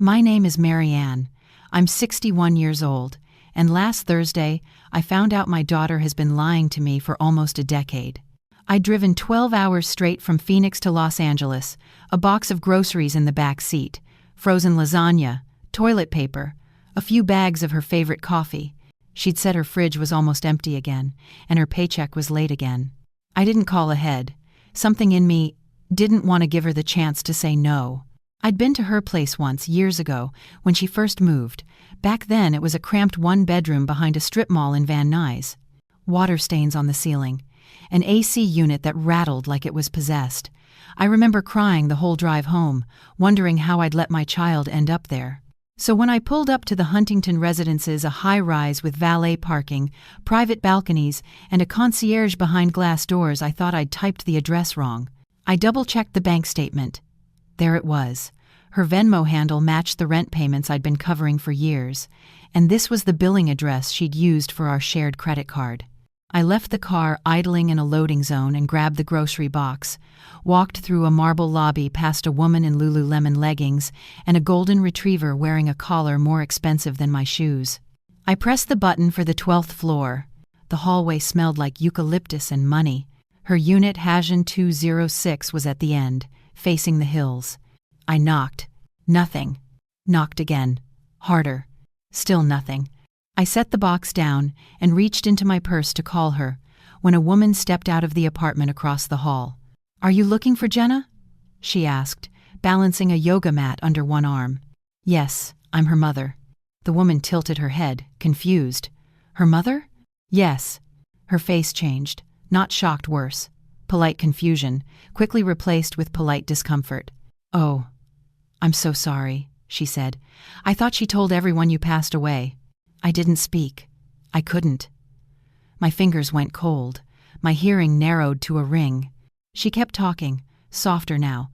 My name is Marianne. I'm 61 years old, and last Thursday, I found out my daughter has been lying to me for almost a decade. I'd driven 12 hours straight from Phoenix to Los Angeles, a box of groceries in the back seat, frozen lasagna, toilet paper, a few bags of her favorite coffee. She'd said her fridge was almost empty again, and her paycheck was late again. I didn't call ahead. Something in me didn't want to give her the chance to say no. I'd been to her place once, years ago, when she first moved. Back then, it was a cramped one-bedroom behind a strip mall in Van Nuys. Water stains on the ceiling. An AC unit that rattled like it was possessed. I remember crying the whole drive home, wondering how I'd let my child end up there. So when I pulled up to the Huntington Residences, a high-rise with valet parking, private balconies, and a concierge behind glass doors, I thought I'd typed the address wrong. I double-checked the bank statement. There it was. Her Venmo handle matched the rent payments I'd been covering for years, and this was the billing address she'd used for our shared credit card. I left the car idling in a loading zone and grabbed the grocery box, walked through a marble lobby past a woman in Lululemon leggings and a golden retriever wearing a collar more expensive than my shoes. I pressed the button for the 12th floor. The hallway smelled like eucalyptus and money. Her unit, Hajan 206, was at the end, facing the hills. I knocked. Nothing. Knocked again. Harder. Still nothing. I set the box down and reached into my purse to call her, when a woman stepped out of the apartment across the hall. "Are you looking for Jenna?" she asked, balancing a yoga mat under one arm. "Yes, I'm her mother." The woman tilted her head, confused. "Her mother?" "Yes." Her face changed, not shocked, worse. Polite confusion, quickly replaced with polite discomfort. "Oh, I'm so sorry," she said. "I thought she told everyone you passed away." I didn't speak. I couldn't. My fingers went cold. My hearing narrowed to a ring. She kept talking, softer now.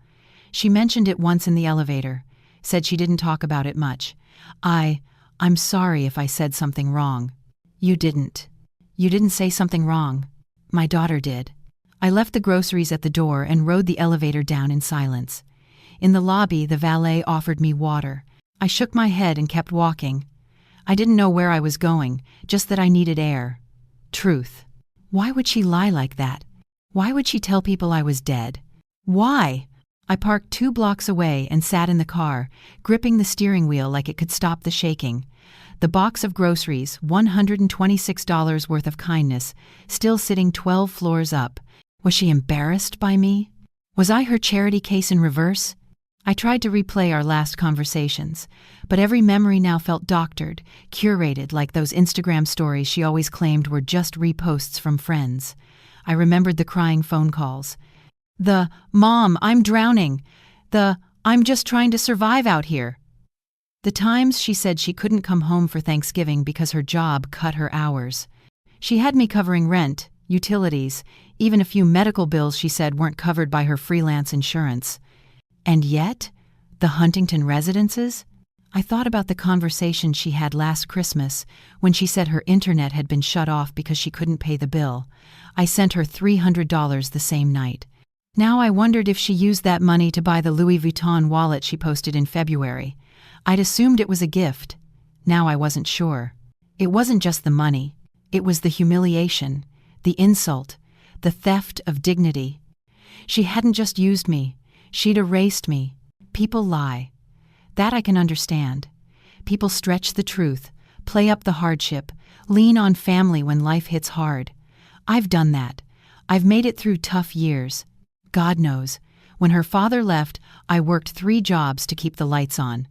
She mentioned it once in the elevator, said she didn't talk about it much. I'm sorry if I said something wrong." "You didn't. You didn't say something wrong. My daughter did." I left the groceries at the door and rode the elevator down in silence. In the lobby, the valet offered me water. I shook my head and kept walking. I didn't know where I was going, just that I needed air. Truth. Why would she lie like that? Why would she tell people I was dead? Why? I parked 2 blocks away and sat in the car, gripping the steering wheel like it could stop the shaking. The box of groceries, $126 worth of kindness, still sitting 12 floors up. Was she embarrassed by me? Was I her charity case in reverse? I tried to replay our last conversations, but every memory now felt doctored, curated like those Instagram stories she always claimed were just reposts from friends. I remembered the crying phone calls. The, "Mom, I'm drowning." The, "I'm just trying to survive out here." The times she said she couldn't come home for Thanksgiving because her job cut her hours. She had me covering rent, utilities, even a few medical bills she said weren't covered by her freelance insurance. And yet, the Huntington Residences? I thought about the conversation she had last Christmas when she said her internet had been shut off because she couldn't pay the bill. I sent her $300 the same night. Now I wondered if she used that money to buy the Louis Vuitton wallet she posted in February. I'd assumed it was a gift. Now I wasn't sure. It wasn't just the money. It was the humiliation, the insult, the theft of dignity. She hadn't just used me. She'd erased me. People lie. That I can understand. People stretch the truth, play up the hardship, lean on family when life hits hard. I've done that. I've made it through tough years. God knows, when her father left, I worked 3 jobs to keep the lights on.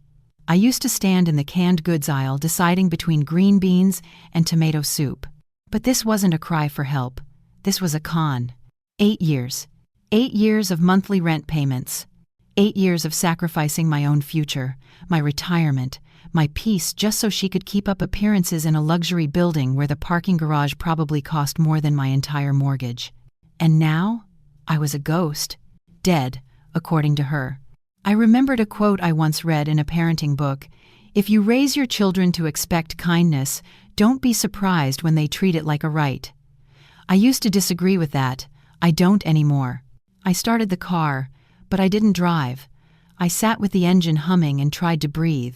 I used to stand in the canned goods aisle deciding between green beans and tomato soup. But this wasn't a cry for help. This was a con. 8 years. 8 years of monthly rent payments. 8 years of sacrificing my own future, my retirement, my peace just so she could keep up appearances in a luxury building where the parking garage probably cost more than my entire mortgage. And now, I was a ghost. Dead, according to her. I remembered a quote I once read in a parenting book. "If you raise your children to expect kindness, don't be surprised when they treat it like a right." I used to disagree with that. I don't anymore. I started the car, but I didn't drive. I sat with the engine humming and tried to breathe.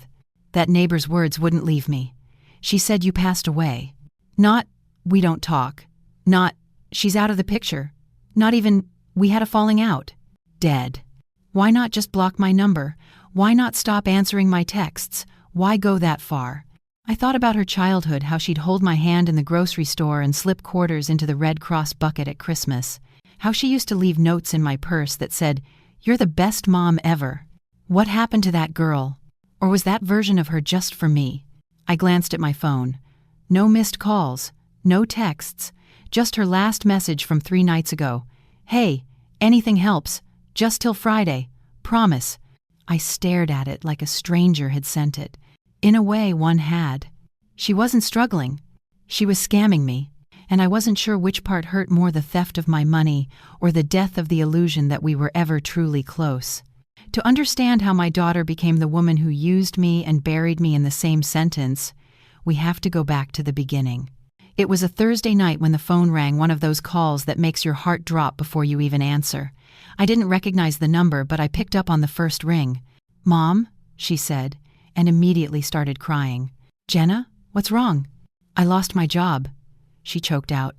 That neighbor's words wouldn't leave me. She said, "You passed away." Not, "We don't talk." Not, "She's out of the picture." Not even, "We had a falling out." Dead. Why not just block my number? Why not stop answering my texts? Why go that far? I thought about her childhood, how she'd hold my hand in the grocery store and slip quarters into the Red Cross bucket at Christmas. How she used to leave notes in my purse that said, "You're the best mom ever." What happened to that girl? Or was that version of her just for me? I glanced at my phone. No missed calls, no texts, just her last message from 3 nights ago. "Hey, anything helps, just till Friday, promise." I stared at it like a stranger had sent it. In a way, one had. She wasn't struggling. She was scamming me, and I wasn't sure which part hurt more, the theft of my money or the death of the illusion that we were ever truly close. To understand how my daughter became the woman who used me and buried me in the same sentence, we have to go back to the beginning. It was a Thursday night when the phone rang, one of those calls that makes your heart drop before you even answer. I didn't recognize the number, but I picked up on the first ring. "Mom," she said, and immediately started crying. "Jenna, what's wrong?" "I lost my job," she choked out.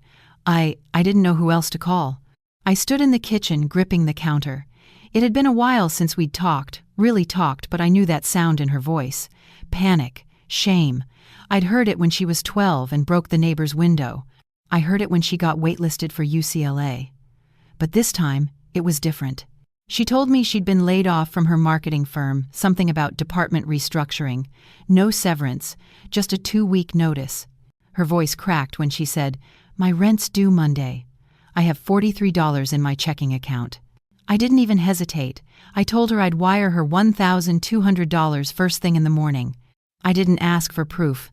I didn't know who else to call." I stood in the kitchen, gripping the counter. It had been a while since we'd really talked, but I knew that sound in her voice. Panic, shame. I'd heard it when she was 12 and broke the neighbor's window. I heard it when she got waitlisted for UCLA. But this time, it was different. She told me she'd been laid off from her marketing firm, something about department restructuring. No severance, just a 2-week notice. Her voice cracked when she said, "My rent's due Monday. I have $43 in my checking account." I didn't even hesitate. I told her I'd wire her $1,200 first thing in the morning. I didn't ask for proof.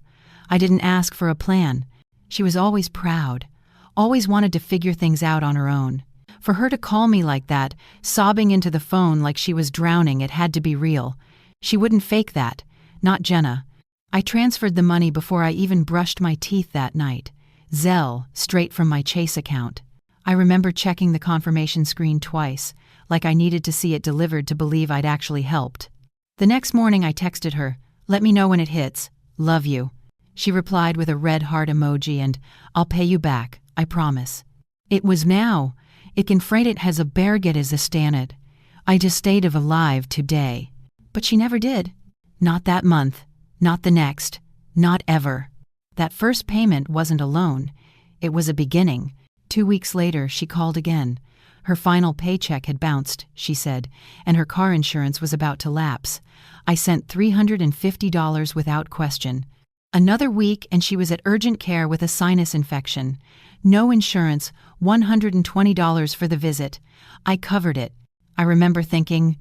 I didn't ask for a plan. She was always proud, always wanted to figure things out on her own. For her to call me like that, sobbing into the phone like she was drowning, it had to be real. She wouldn't fake that. Not Jenna. I transferred the money before I even brushed my teeth that night. Zelle, straight from my Chase account. I remember checking the confirmation screen twice, like I needed to see it delivered to believe I'd actually helped. The next morning I texted her, "Let me know when it hits. Love you." She replied with a red heart emoji and, "I'll pay you back, I promise." It was now. It can freight it has a berget as a stanid. I just stayed of alive today. But she never did. Not that month. Not the next. Not ever. That first payment wasn't a loan. It was a beginning. 2 weeks later, she called again. Her final paycheck had bounced, she said, and her car insurance was about to lapse. I sent $350 without question. Another week, and she was at urgent care with a sinus infection. No insurance, $120 for the visit. I covered it. I remember thinking,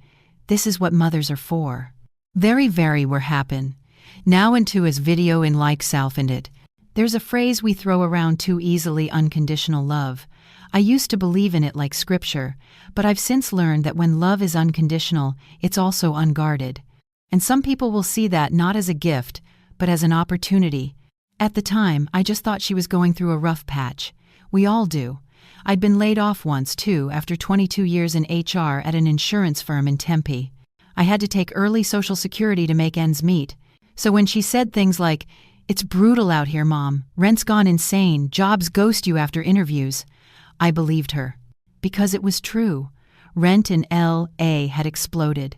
this is what mothers are for. Very were happen. Now into his video in like self in it. There's a phrase we throw around too easily, unconditional love. I used to believe in it like scripture, but I've since learned that when love is unconditional, it's also unguarded. And some people will see that not as a gift, but as an opportunity. At the time, I just thought she was going through a rough patch. We all do. I'd been laid off once, too, after 22 years in HR at an insurance firm in Tempe. I had to take early Social Security to make ends meet. So when she said things like, "It's brutal out here, Mom. Rent's gone insane. Jobs ghost you after interviews," I believed her. Because it was true. Rent in L.A. had exploded.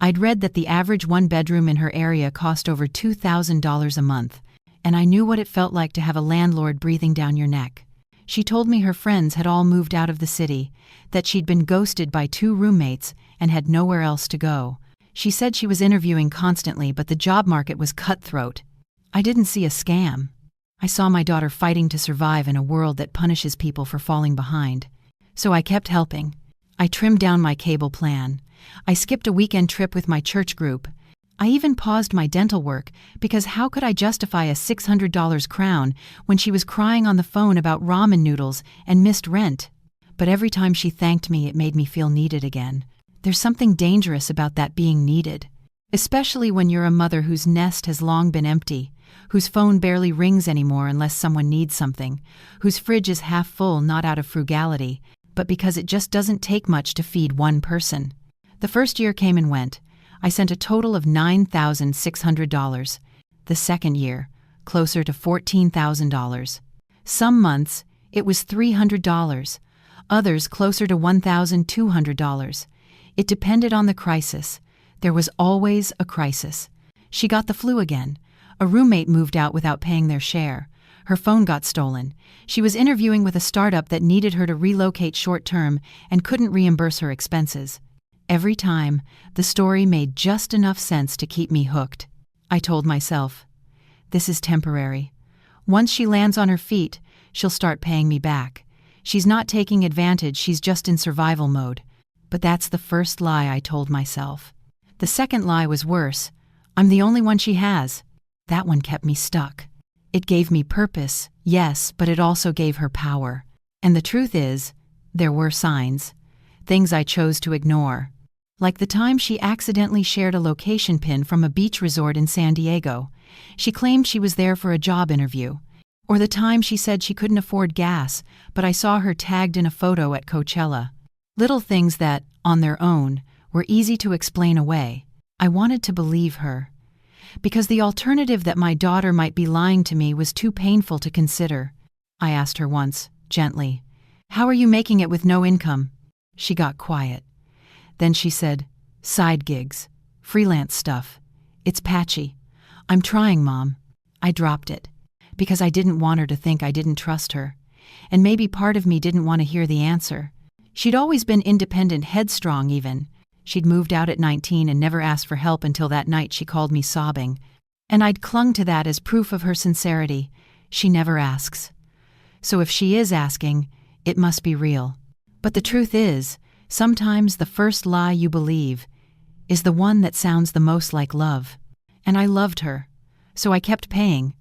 I'd read that the average one-bedroom in her area cost over $2,000 a month, and I knew what it felt like to have a landlord breathing down your neck. She told me her friends had all moved out of the city, that she'd been ghosted by 2 roommates and had nowhere else to go. She said she was interviewing constantly, but the job market was cutthroat. I didn't see a scam. I saw my daughter fighting to survive in a world that punishes people for falling behind. So I kept helping. I trimmed down my cable plan. I skipped a weekend trip with my church group. I even paused my dental work because how could I justify a $600 crown when she was crying on the phone about ramen noodles and missed rent? But every time she thanked me, it made me feel needed again. There's something dangerous about that being needed, especially when you're a mother whose nest has long been empty, whose phone barely rings anymore unless someone needs something, whose fridge is half full not out of frugality, but because it just doesn't take much to feed one person. The first year came and went. I sent a total of $9,600. The second year, closer to $14,000. Some months, it was $300. Others closer to $1,200. It depended on the crisis. There was always a crisis. She got the flu again. A roommate moved out without paying their share. Her phone got stolen. She was interviewing with a startup that needed her to relocate short-term and couldn't reimburse her expenses. Every time, the story made just enough sense to keep me hooked. I told myself, this is temporary. Once she lands on her feet, she'll start paying me back. She's not taking advantage, she's just in survival mode. But that's the first lie I told myself. The second lie was worse. I'm the only one she has. That one kept me stuck. It gave me purpose, yes, but it also gave her power. And the truth is, there were signs. Things I chose to ignore. Like the time she accidentally shared a location pin from a beach resort in San Diego. She claimed she was there for a job interview. Or the time she said she couldn't afford gas, but I saw her tagged in a photo at Coachella. Little things that, on their own, were easy to explain away. I wanted to believe her. Because the alternative that my daughter might be lying to me was too painful to consider. I asked her once, gently, "How are you making it with no income?" She got quiet. Then she said, "Side gigs. Freelance stuff. It's patchy. I'm trying, Mom." I dropped it. Because I didn't want her to think I didn't trust her. And maybe part of me didn't want to hear the answer. She'd always been independent, headstrong even. She'd moved out at 19 and never asked for help until that night she called me sobbing. And I'd clung to that as proof of her sincerity. She never asks. So if she is asking, it must be real. But the truth is, sometimes the first lie you believe is the one that sounds the most like love. And I loved her. So I kept paying.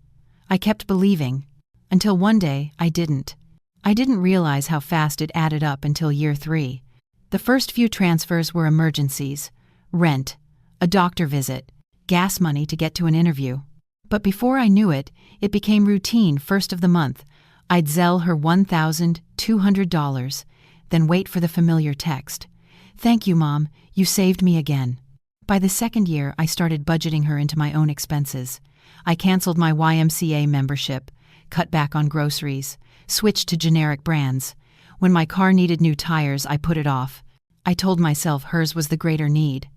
I kept believing. Until one day, I didn't. I didn't realize how fast it added up until year 3. The first few transfers were emergencies. Rent, a doctor visit, gas money to get to an interview. But before I knew it, it became routine. First of the month, I'd Zelle her $1,200, then wait for the familiar text. "Thank you, Mom, you saved me again." By the second year, I started budgeting her into my own expenses. I canceled my YMCA membership, cut back on groceries, switched to generic brands. When my car needed new tires, I put it off. I told myself hers was the greater need.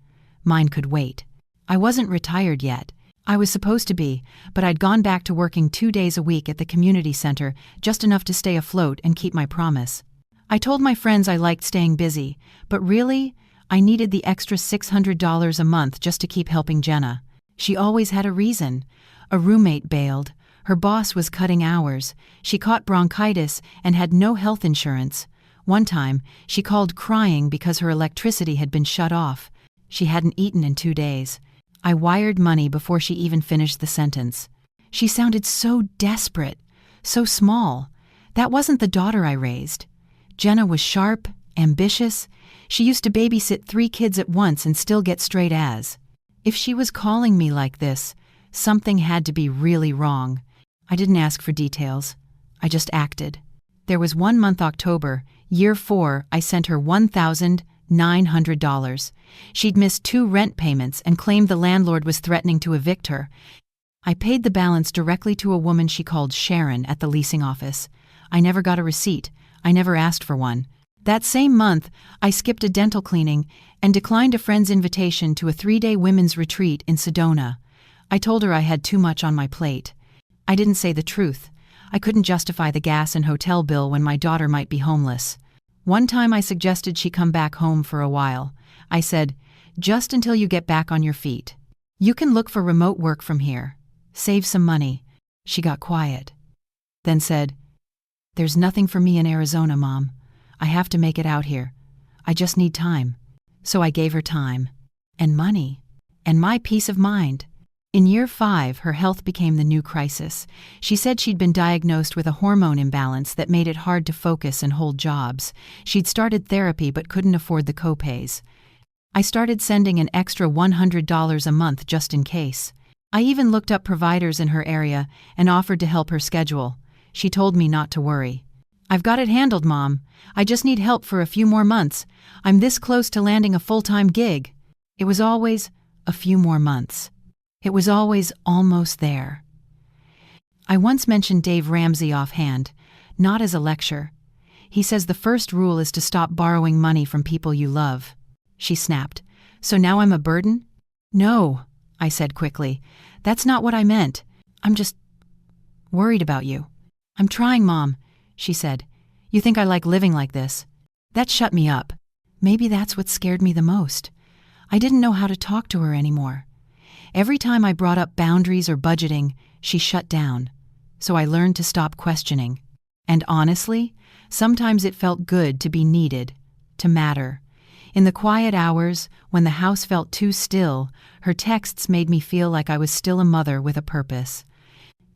Mine could wait. I wasn't retired yet. I was supposed to be, but I'd gone back to working 2 days a week at the community center, just enough to stay afloat and keep my promise. I told my friends I liked staying busy, but really, I needed the extra $600 a month just to keep helping Jenna. She always had a reason. A roommate bailed. Her boss was cutting hours. She caught bronchitis and had no health insurance. One time, she called crying because her electricity had been shut off. She hadn't eaten in 2 days. I wired money before she even finished the sentence. She sounded so desperate, so small. That wasn't the daughter I raised. Jenna was sharp, ambitious. She used to babysit 3 kids at once and still get straight A's. If she was calling me like this, something had to be really wrong. I didn't ask for details. I just acted. There was one month, October, year 4, I sent her $1,900. She'd missed 2 rent payments and claimed the landlord was threatening to evict her. I paid the balance directly to a woman she called Sharon at the leasing office. I never got a receipt. I never asked for one. That same month, I skipped a dental cleaning and declined a friend's invitation to a 3-day women's retreat in Sedona. I told her I had too much on my plate. I didn't say the truth. I couldn't justify the gas and hotel bill when my daughter might be homeless. One time I suggested she come back home for a while. I said, "Just until you get back on your feet. You can look for remote work from here. Save some money." She got quiet. Then said, "There's nothing for me in Arizona, Mom. I have to make it out here. I just need time." So I gave her time. And money. And my peace of mind. In year 5, her health became the new crisis. She said she'd been diagnosed with a hormone imbalance that made it hard to focus and hold jobs. She'd started therapy but couldn't afford the copays. I started sending an extra $100 a month just in case. I even looked up providers in her area and offered to help her schedule. She told me not to worry. "I've got it handled, Mom. I just need help for a few more months. I'm this close to landing a full-time gig." It was always, a few more months. It was always almost there. I once mentioned Dave Ramsey offhand, not as a lecture. He says the first rule is to stop borrowing money from people you love. She snapped. So now I'm a burden? No, I said quickly. That's not what I meant. I'm just worried about you. I'm trying, Mom, she said. You think I like living like this? That shut me up. Maybe that's what scared me the most. I didn't know how to talk to her anymore. Every time I brought up boundaries or budgeting, she shut down. So I learned to stop questioning. And honestly, sometimes it felt good to be needed, to matter. In the quiet hours, when the house felt too still, her texts made me feel like I was still a mother with a purpose.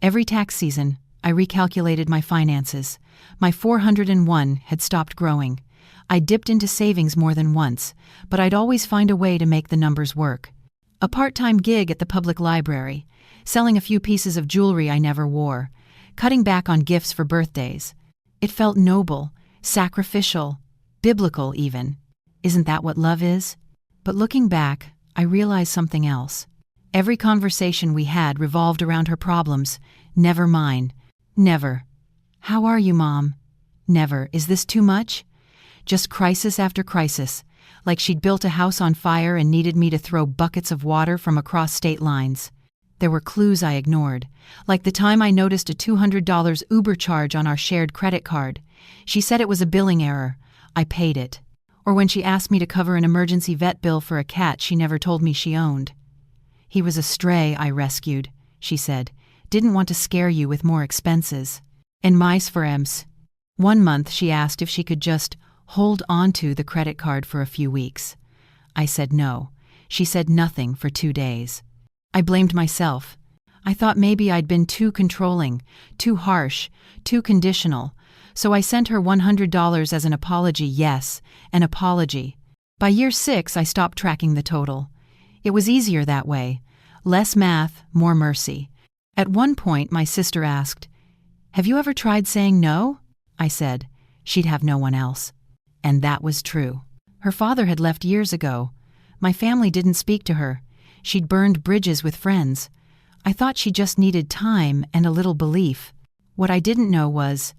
Every tax season, I recalculated my finances. My 401 had stopped growing. I dipped into savings more than once, but I'd always find a way to make the numbers work. A part-time gig at the public library, selling a few pieces of jewelry I never wore, cutting back on gifts for birthdays. It felt noble, sacrificial, biblical even. Isn't that what love is? But looking back, I realized something else. Every conversation we had revolved around her problems, never mine. Never. How are you, Mom? Never. Is this too much? Just crisis after crisis, like she'd built a house on fire and needed me to throw buckets of water from across state lines. There were clues I ignored, like the time I noticed a $200 Uber charge on our shared credit card. She said it was a billing error. I paid it. Or when she asked me to cover an emergency vet bill for a cat she never told me she owned. He was a stray I rescued, she said. Didn't want to scare you with more expenses. And mais for ems. One month she asked if she could just hold on to the credit card for a few weeks. I said no. She said nothing for 2 days. I blamed myself. I thought maybe I'd been too controlling, too harsh, too conditional, so I sent her $100 as an apology. Yes, an apology. By year 6, I stopped tracking the total. It was easier that way. Less math, more mercy. At one point, my sister asked, "Have you ever tried saying no?" I said, "She'd have no one else." And that was true. Her father had left years ago. My family didn't speak to her. She'd burned bridges with friends. I thought she just needed time and a little belief. What I didn't know was,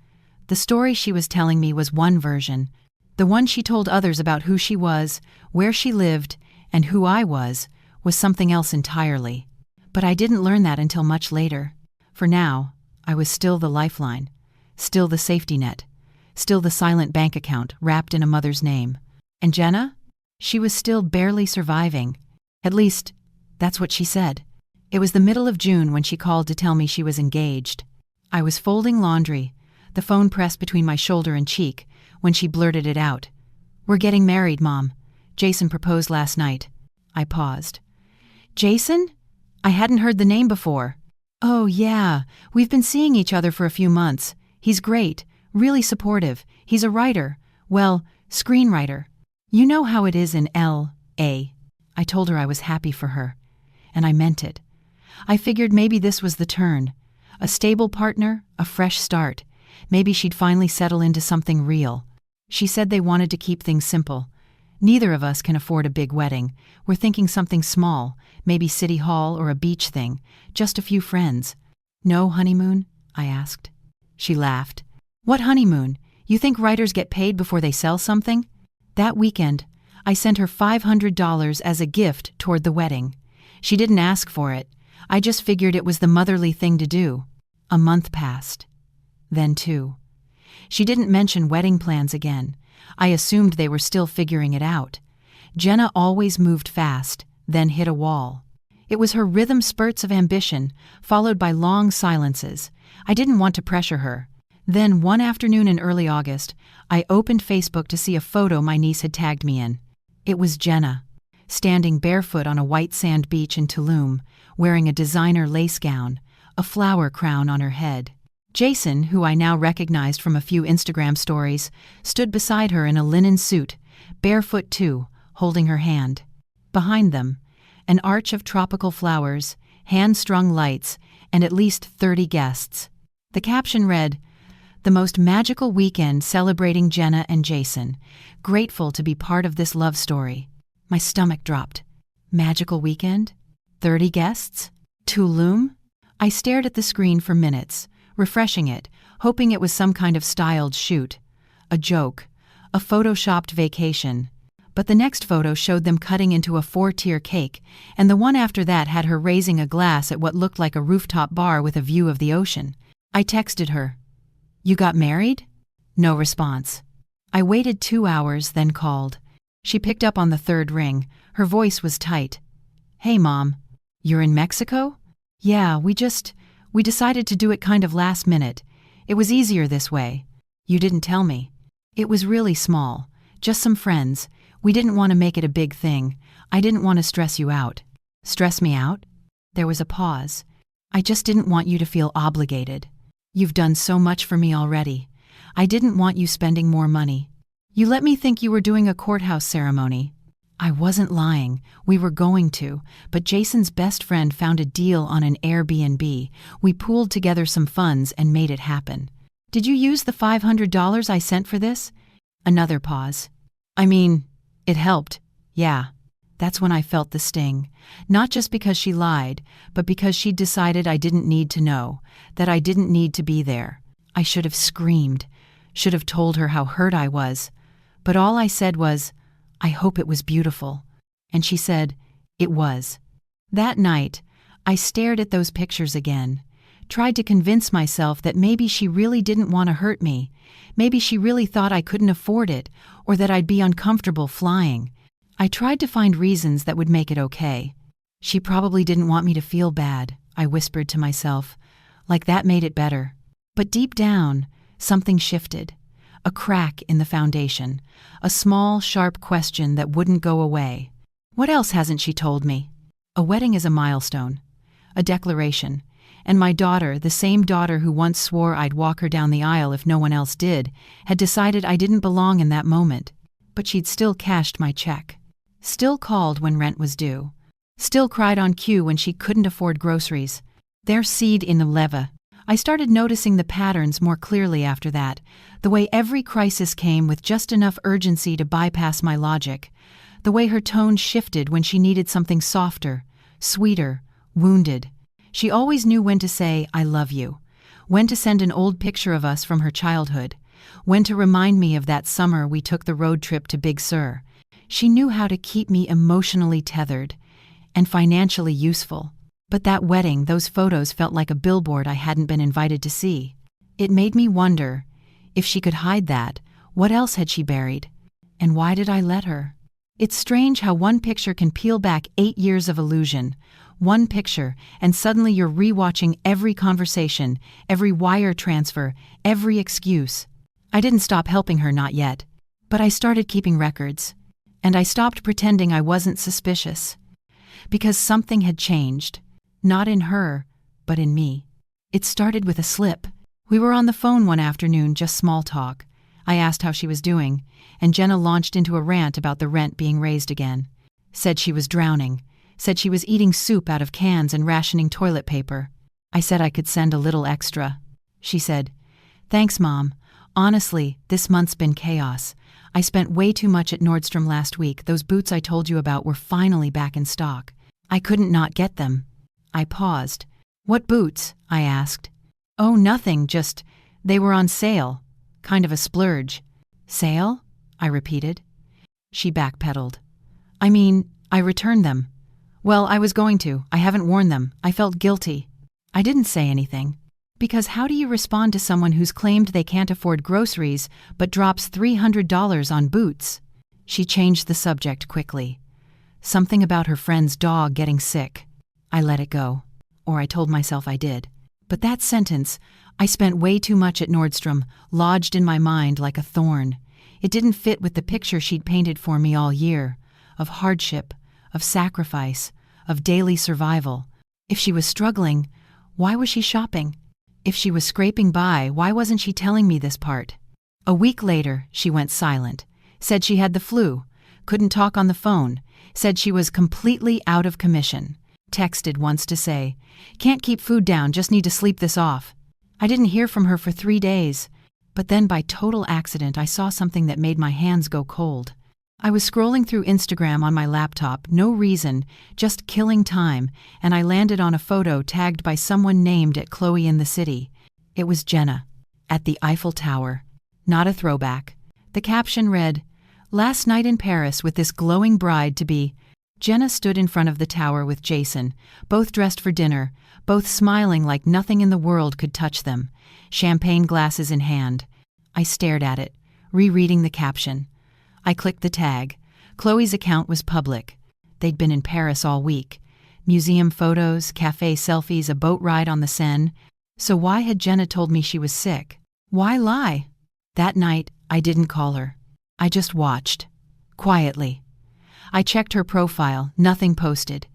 the story she was telling me was one version. The one she told others about who she was, where she lived, and who I was something else entirely. But I didn't learn that until much later. For now, I was still the lifeline, still the safety net, still the silent bank account wrapped in a mother's name. And Jenna? She was still barely surviving. At least, that's what she said. It was the middle of June when she called to tell me she was engaged. I was folding laundry, the phone pressed between my shoulder and cheek, when she blurted it out. "We're getting married, Mom. Jason proposed last night." I paused. "Jason?" I hadn't heard the name before. "Oh, yeah. We've been seeing each other for a few months. He's great, really supportive. He's a writer. Well, screenwriter. You know how it is in L.A." I told her I was happy for her. And I meant it. I figured maybe this was the turn. A stable partner, a fresh start. Maybe she'd finally settle into something real. She said they wanted to keep things simple. Neither of us can afford a big wedding. We're thinking something small, maybe City Hall or a beach thing, just a few friends. "No honeymoon?" I asked. She laughed. "What honeymoon? You think writers get paid before they sell something?" That weekend, I sent her $500 as a gift toward the wedding. She didn't ask for it. I just figured it was the motherly thing to do. A month passed. Then 2. She didn't mention wedding plans again. I assumed they were still figuring it out. Jenna always moved fast, then hit a wall. It was her rhythm spurts of ambition, followed by long silences. I didn't want to pressure her. Then one afternoon in early August, I opened Facebook to see a photo my niece had tagged me in. It was Jenna, standing barefoot on a white sand beach in Tulum, wearing a designer lace gown, a flower crown on her head. Jason, who I now recognized from a few Instagram stories, stood beside her in a linen suit, barefoot too, holding her hand. Behind them, an arch of tropical flowers, hand-strung lights, and at least 30 guests. The caption read, "The most magical weekend celebrating Jenna and Jason. Grateful to be part of this love story." My stomach dropped. Magical weekend? 30 guests? Tulum? I stared at the screen for minutes, refreshing it, hoping it was some kind of styled shoot. A joke. A photoshopped vacation. But the next photo showed them cutting into a 4-tier cake, and the one after that had her raising a glass at what looked like a rooftop bar with a view of the ocean. I texted her. "You got married?" No response. I waited 2 hours, then called. She picked up on the third ring. Her voice was tight. "Hey, Mom. You're in Mexico?" "Yeah, we decided to do it kind of last minute. It was easier this way." "You didn't tell me." "It was really small. Just some friends. We didn't want to make it a big thing. I didn't want to stress you out." "Stress me out?" There was a pause. "I just didn't want you to feel obligated. You've done so much for me already. I didn't want you spending more money. You let me think you were doing a courthouse ceremony." I wasn't lying. We were going to, but Jason's best friend found a deal on an Airbnb. We pooled together some funds and made it happen. "Did you use the $500 I sent for this?" Another pause. "I mean, it helped. Yeah." That's when I felt the sting. Not just because she lied, but because she'd decided I didn't need to know, that I didn't need to be there. I should have screamed, should have told her how hurt I was. But all I said was, "I hope it was beautiful." And she said, "It was." That night, I stared at those pictures again, tried to convince myself that maybe she really didn't want to hurt me, maybe she really thought I couldn't afford it, or that I'd be uncomfortable flying. I tried to find reasons that would make it okay. "She probably didn't want me to feel bad," I whispered to myself, like that made it better. But deep down, something shifted. A crack in the foundation, a small, sharp question that wouldn't go away. What else hasn't she told me? A wedding is a milestone, a declaration, and my daughter, the same daughter who once swore I'd walk her down the aisle if no one else did, had decided I didn't belong in that moment. But she'd still cashed my check, still called when rent was due, still cried on cue when she couldn't afford groceries. Their seed in the leva. I started noticing the patterns more clearly after that, the way every crisis came with just enough urgency to bypass my logic, the way her tone shifted when she needed something softer, sweeter, wounded. She always knew when to say, "I love you," when to send an old picture of us from her childhood, when to remind me of that summer we took the road trip to Big Sur. She knew how to keep me emotionally tethered and financially useful. But that wedding, those photos felt like a billboard I hadn't been invited to see. It made me wonder, if she could hide that, what else had she buried? And why did I let her? It's strange how one picture can peel back 8 years of illusion. One picture, and suddenly you're rewatching every conversation, every wire transfer, every excuse. I didn't stop helping her, not yet. But I started keeping records. And I stopped pretending I wasn't suspicious. Because something had changed. Not in her, but in me. It started with a slip. We were on the phone one afternoon, just small talk. I asked how she was doing, and Jenna launched into a rant about the rent being raised again. Said she was drowning. Said she was eating soup out of cans and rationing toilet paper. I said I could send a little extra. She said, "Thanks, Mom. Honestly, this month's been chaos. I spent way too much at Nordstrom last week. Those boots I told you about were finally back in stock. I couldn't not get them." I paused. "What boots?" I asked. "Oh, nothing, just, they were on sale. Kind of a splurge." "Sale?" I repeated. She backpedaled. "I mean, I returned them." "Well, I was going to. I haven't worn them. I felt guilty." I didn't say anything. Because how do you respond to someone who's claimed they can't afford groceries but drops $300 on boots? She changed the subject quickly. Something about her friend's dog getting sick. I let it go. Or I told myself I did. But that sentence, "I spent way too much at Nordstrom," lodged in my mind like a thorn. It didn't fit with the picture she'd painted for me all year, of hardship, of sacrifice, of daily survival. If she was struggling, why was she shopping? If she was scraping by, why wasn't she telling me this part? A week later, she went silent, said she had the flu, couldn't talk on the phone, said she was completely out of commission. Texted once to say, "Can't keep food down, just need to sleep this off." I didn't hear from her for 3 days, but then by total accident I saw something that made my hands go cold. I was scrolling through Instagram on my laptop, no reason, just killing time, and I landed on a photo tagged by someone named at Chloe in the city. It was Jenna, at the Eiffel Tower. Not a throwback. The caption read, "Last night in Paris with this glowing bride-to-be." Jenna stood in front of the tower with Jason, both dressed for dinner, both smiling like nothing in the world could touch them, champagne glasses in hand. I stared at it, rereading the caption. I clicked the tag. Chloe's account was public. They'd been in Paris all week. Museum photos, cafe selfies, a boat ride on the Seine. So why had Jenna told me she was sick? Why lie? That night, I didn't call her. I just watched. Quietly. I checked her profile, nothing posted.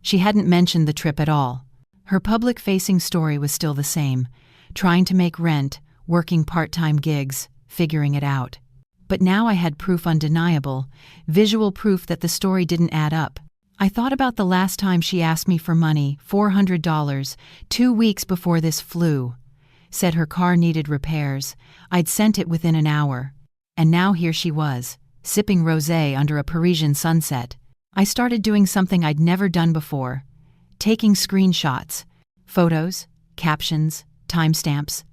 She hadn't mentioned the trip at all. Her public-facing story was still the same. Trying to make rent, working part-time gigs, figuring it out. But now I had proof undeniable, visual proof that the story didn't add up. I thought about the last time she asked me for money, $400, 2 weeks before this flu. Said her car needed repairs. I'd sent it within an hour. And now here she was, sipping rosé under a Parisian sunset. I started doing something I'd never done before. Taking screenshots, photos, captions, timestamps.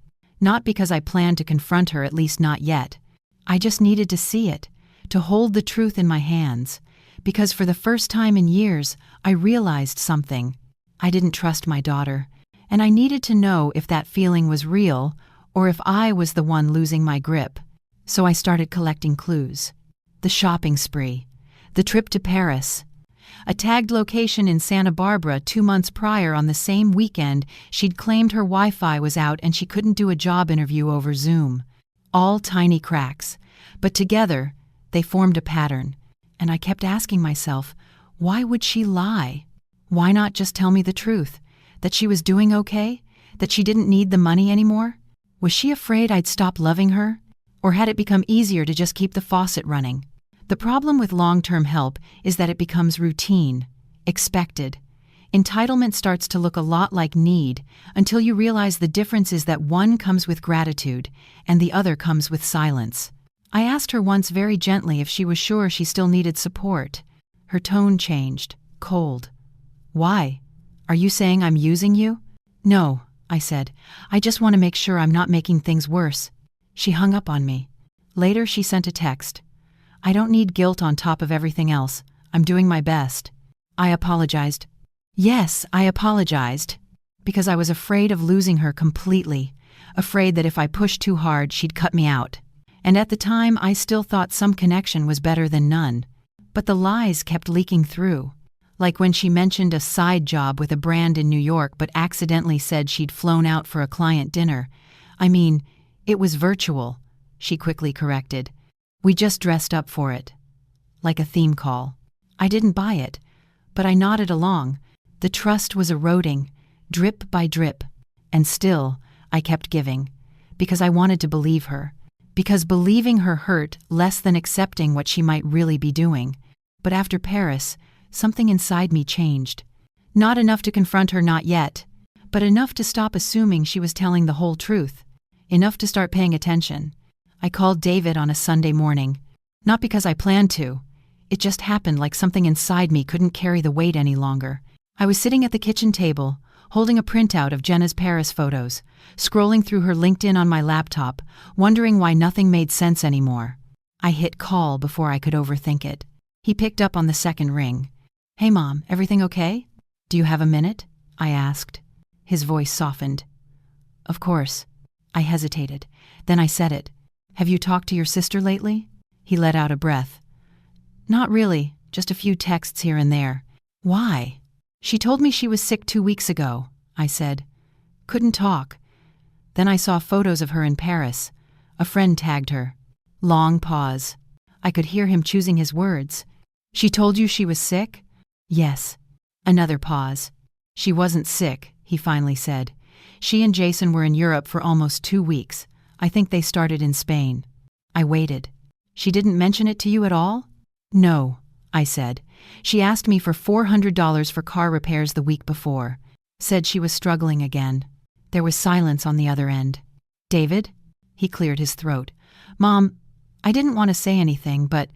Not because I planned to confront her, at least not yet. I just needed to see it, to hold the truth in my hands, because for the first time in years, I realized something. I didn't trust my daughter, and I needed to know if that feeling was real or if I was the one losing my grip. So I started collecting clues. The shopping spree, the trip to Paris, a tagged location in Santa Barbara 2 months prior. On the same weekend, she'd claimed her Wi-Fi was out and she couldn't do a job interview over Zoom. All tiny cracks, but together, they formed a pattern. And I kept asking myself, why would she lie? Why not just tell me the truth? That she was doing okay? That she didn't need the money anymore? Was she afraid I'd stop loving her? Or had it become easier to just keep the faucet running? The problem with long-term help is that it becomes routine, expected. Entitlement starts to look a lot like need until you realize the difference is that one comes with gratitude and the other comes with silence. I asked her once very gently if she was sure she still needed support. Her tone changed, cold. "Why? Are you saying I'm using you?" "No," I said. "I just want to make sure I'm not making things worse." She hung up on me. Later she sent a text. "I don't need guilt on top of everything else. I'm doing my best." I apologized. Yes, I apologized. Because I was afraid of losing her completely. Afraid that if I pushed too hard, she'd cut me out. And at the time, I still thought some connection was better than none. But the lies kept leaking through. Like when she mentioned a side job with a brand in New York but accidentally said she'd flown out for a client dinner. I mean, it was virtual, she quickly corrected. We just dressed up for it. Like a theme call. I didn't buy it, but I nodded along. The trust was eroding, drip by drip. And still, I kept giving. Because I wanted to believe her. Because believing her hurt less than accepting what she might really be doing. But after Paris, something inside me changed. Not enough to confront her, not yet. But enough to stop assuming she was telling the whole truth. Enough to start paying attention. I called David on a Sunday morning. Not because I planned to. It just happened like something inside me couldn't carry the weight any longer. I was sitting at the kitchen table, holding a printout of Jenna's Paris photos, scrolling through her LinkedIn on my laptop, wondering why nothing made sense anymore. I hit call before I could overthink it. He picked up on the second ring. "Hey Mom, everything okay? Do you have a minute?" I asked. His voice softened. "Of course." I hesitated. Then I said it. "Have you talked to your sister lately?" He let out a breath. "Not really, just a few texts here and there." "Why?" "She told me she was sick 2 weeks ago," I said. "Couldn't talk." Then I saw photos of her in Paris. A friend tagged her. Long pause. I could hear him choosing his words. "She told you she was sick?" "Yes." Another pause. "She wasn't sick," he finally said. "She and Jason were in Europe for almost 2 weeks. I think they started in Spain." I waited. "She didn't mention it to you at all?" "No," I said. "She asked me for $400 for car repairs the week before. Said she was struggling again." There was silence on the other end. "David?" He cleared his throat. "Mom, I didn't want to say anything, but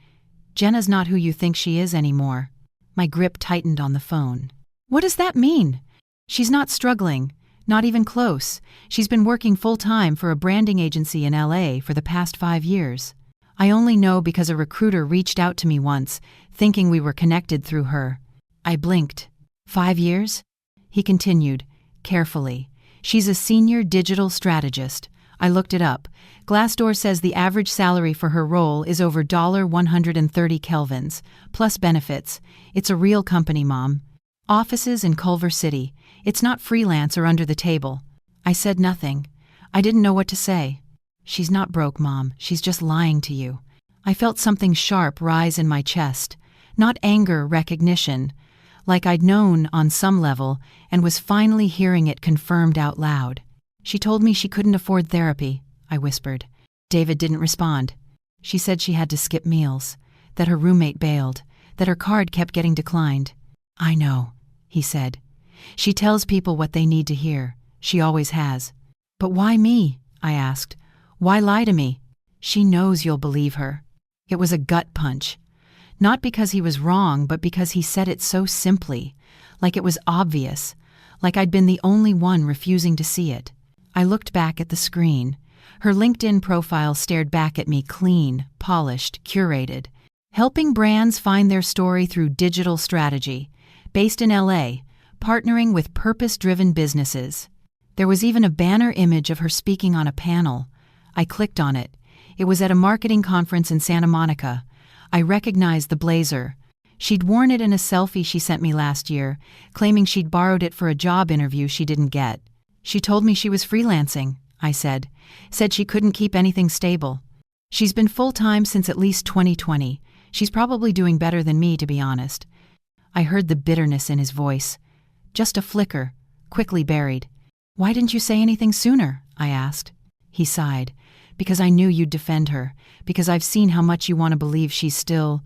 Jenna's not who you think she is anymore. My grip tightened on the phone. What does that mean? She's not struggling, not even close. She's been working full-time for a branding agency in LA for the past 5 years. I only know because a recruiter reached out to me once, thinking we were connected through her. I blinked. 5 years? He continued, carefully. She's a senior digital strategist. I looked it up. Glassdoor says the average salary for her role is over $130 Kelvins, plus benefits. It's a real company, Mom. Offices in Culver City. It's not freelance or under the table. I said nothing. I didn't know what to say. She's not broke, Mom. She's just lying to you. I felt something sharp rise in my chest. Not anger, recognition. Like I'd known on some level and was finally hearing it confirmed out loud. She told me she couldn't afford therapy, I whispered. David didn't respond. She said she had to skip meals, that her roommate bailed, that her card kept getting declined. I know, he said. She tells people what they need to hear. She always has. But why me? I asked. Why lie to me? She knows you'll believe her. It was a gut punch. Not because he was wrong, but because he said it so simply, like it was obvious, like I'd been the only one refusing to see it. I looked back at the screen. Her LinkedIn profile stared back at me, clean, polished, curated. Helping brands find their story through digital strategy. Based in LA, partnering with purpose-driven businesses. There was even a banner image of her speaking on a panel. I clicked on it. It was at a marketing conference in Santa Monica. I recognized the blazer. She'd worn it in a selfie she sent me last year, claiming she'd borrowed it for a job interview she didn't get. She told me she was freelancing, I said. Said she couldn't keep anything stable. She's been full-time since at least 2020. She's probably doing better than me, to be honest. I heard the bitterness in his voice. Just a flicker, quickly buried. Why didn't you say anything sooner? I asked. He sighed. Because I knew you'd defend her. Because I've seen how much you want to believe she's still